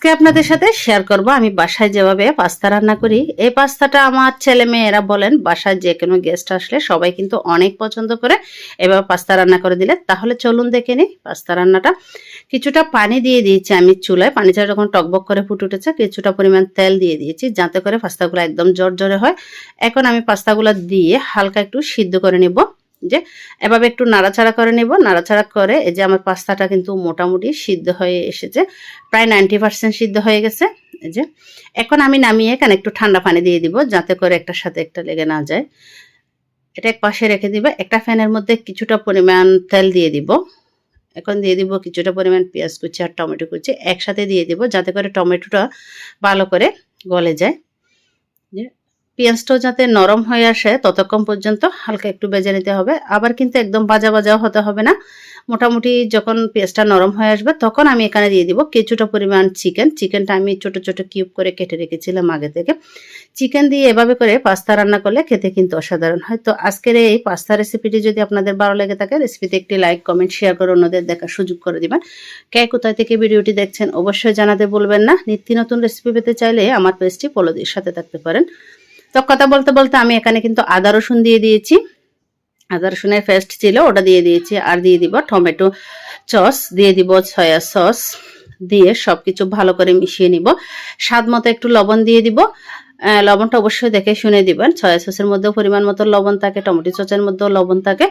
আজকে আপনাদের সাথে শেয়ার করব আমি বাসায় যেভাবে পাস্তা রান্না করি। এই পাস্তাটা আমার ছেলে মেয়েরা বলেন বাসায় যে কোনো গেস্ট আসলে সবাই কিন্তু অনেক পছন্দ করে এভাবে পাস্তা রান্না করে দিলে। তাহলে চলুন দেখে নিই পাস্তা রান্নাটা। কিছুটা পানি দিয়ে দিয়েছি আমি চুলায়, পানিটা যখন টকবক করে ফুটে উঠেছে কিছুটা পরিমাণ তেল দিয়ে দিয়েছি যাতে করে পাস্তাগুলো একদম জর্জরে হয়। এখন আমি পাস্তাগুলো দিয়ে হালকা একটু সিদ্ধ করে নেব। যে এভাবে একটু নাড়াচাড়া করে নেব, নাড়াচাড়া করে এই যে আমার পাস্তাটা কিন্তু মোটামুটি সিদ্ধ হয়ে এসেছে, প্রায় 90% সিদ্ধ হয়ে গেছে। এই যে এখন আমি নামিয়ে এখানে একটু ঠান্ডা পানি দিয়ে দিব যাতে করে একটার সাথে একটা লেগে না যায়। এটা এক পাশে রেখে দিবে। একটা ফ্যানের মধ্যে কিছুটা পরিমাণ তেল দিয়ে দিব। এখন দিয়ে দিব কিছুটা পরিমাণ পেঁয়াজ কুচি আর টমেটো কুচি একসাথে দিয়ে দিব যাতে করে টমেটোটা ভালো করে গলে যায়। পেঁয়াজটাও যাতে নরম হয়ে আসে ততক্ষণ পর্যন্ত হালকা একটু ভেজে নিতে হবে। আবার কিন্তু একদম ভাজা ভাজাও হতে হবে না। মোটামুটি যখন পেঁয়াজটা নরম হয়ে আসবে তখন আমি এখানে দিয়ে দিব কিছুটা পরিমাণ চিকেনটা আমি ছোট ছোট কিউব করে কেটে রেখেছিলাম আগে থেকে। চিকেন দিয়ে এভাবে করে পাস্তা রান্না করলে খেতে কিন্তু অসাধারণ হয়। তো আজকের এই পাস্তা রেসিপিটি যদি আপনাদের ভালো লেগে থাকে রেসিপিতে একটি লাইক কমেন্ট শেয়ার করে অন্যদের দেখার সুযোগ করে দিবেন। কে কোথায় থেকে ভিডিওটি দেখছেন অবশ্যই জানাতে বলবেন না। নিত্য নতুন রেসিপি পেতে চাইলে আমার পেজটি ফলো দিয়ে সাথে থাকতে পারেন। তো কথা বলতে বলতে আমি এখানে কিন্তু আদা রসুন দিয়ে দিয়েছি, আদা রসুনের পেস্ট ছিল ওটা দিয়ে দিয়েছি, আর দিয়ে দিব টমেটো সস, দিয়ে দিব সয়া সস, দিয়ে সবকিছু ভালো করে মিশিয়ে নিব। স্বাদ মতো একটু লবণ দিয়ে দিব। লবণটা অবশ্যই দেখে শুনে দিবেন। সয়া সসের মধ্যেও পরিমাণ মতো লবণ থাকে, টমেটো সসের মধ্যেও লবণ থাকে।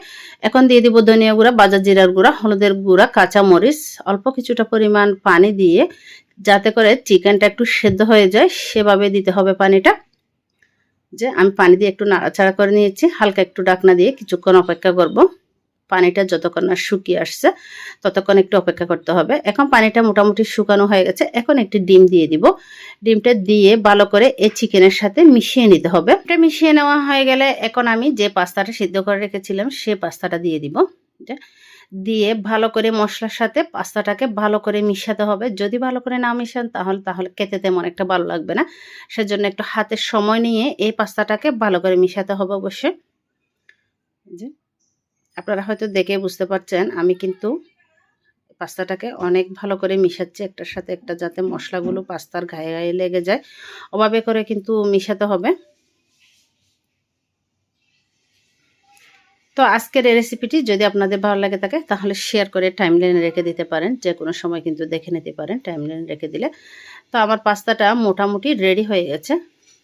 এখন দিয়ে দিব ধনিয়া গুঁড়া, বাজার জিরার গুঁড়া, হলুদের গুঁড়া, কাঁচা মরিচ, অল্প কিছুটা পরিমাণ পানি দিয়ে যাতে করে চিকেনটা একটু সেদ্ধ হয়ে যায় সেভাবে দিতে হবে পানিটা। যে আমি পানি দিয়ে একটু নাড়াচাড়া করে নিয়েছি, হালকা একটু ঢাকনা দিয়ে কিছুক্ষণ অপেক্ষা করব। পানিটা যতক্ষণ না শুকিয়ে আসছে ততক্ষণ একটু অপেক্ষা করতে হবে। এখন পানিটা মোটামুটি শুকানো হয়ে গেছে। এখন একটি ডিম দিয়ে দিব। ডিমটা দিয়ে ভালো করে এই চিকেনের সাথে মিশিয়ে নিতে হবে। এটা মিশিয়ে নেওয়া হয়ে গেলে এখন আমি যে পাস্তাটা সিদ্ধ করে রেখেছিলাম সে পাস্তাটা দিয়ে দিব। দিয়ে ভালো করে মশলার সাথে পাস্তাটাকে ভালো করে মিশাতে হবে। যদি ভালো করে না মিশান তাহলে খেতে তেমন একটা ভালো লাগবে না। সেজন্য একটু হাতের সময় নিয়ে এই পাস্তাটাকে ভালো করে মিশাতে হবে অবশ্যই। যে আপনারা হয়তো দেখে বুঝতে পারছেন আমি কিন্তু পাস্তাটাকে অনেক ভালো করে মিশাচ্ছি একটার সাথে একটা যাতে মশলাগুলো পাস্তার গায়ে গায়ে লেগে যায়, ওভাবে করে কিন্তু মিশাতে হবে। তো আজকের এই রেসিপিটি যদি আপনাদের ভালো লাগে থাকে তাহলে শেয়ার করে টাইমলাইনে রেখে দিতে পারেন, যে কোনো সময় কিন্তু দেখে নিতে পারেন টাইমলাইনে রেখে দিলে। তো আমার পাস্তাটা মোটামুটি রেডি হয়ে গেছে।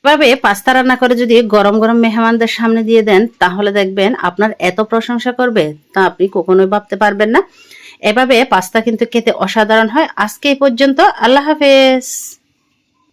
এভাবে পাস্তা রান্না করে যদি গরম গরম মেহমানদের সামনে দিয়ে দেন তাহলে দেখবেন আপনার এত প্রশংসা করবে তা আপনি কখনোই ভাবতে পারবেন না। এভাবে পাস্তা কিন্তু খেতে অসাধারণ হয়। আজকে এই পর্যন্ত, আল্লাহ হাফেজ।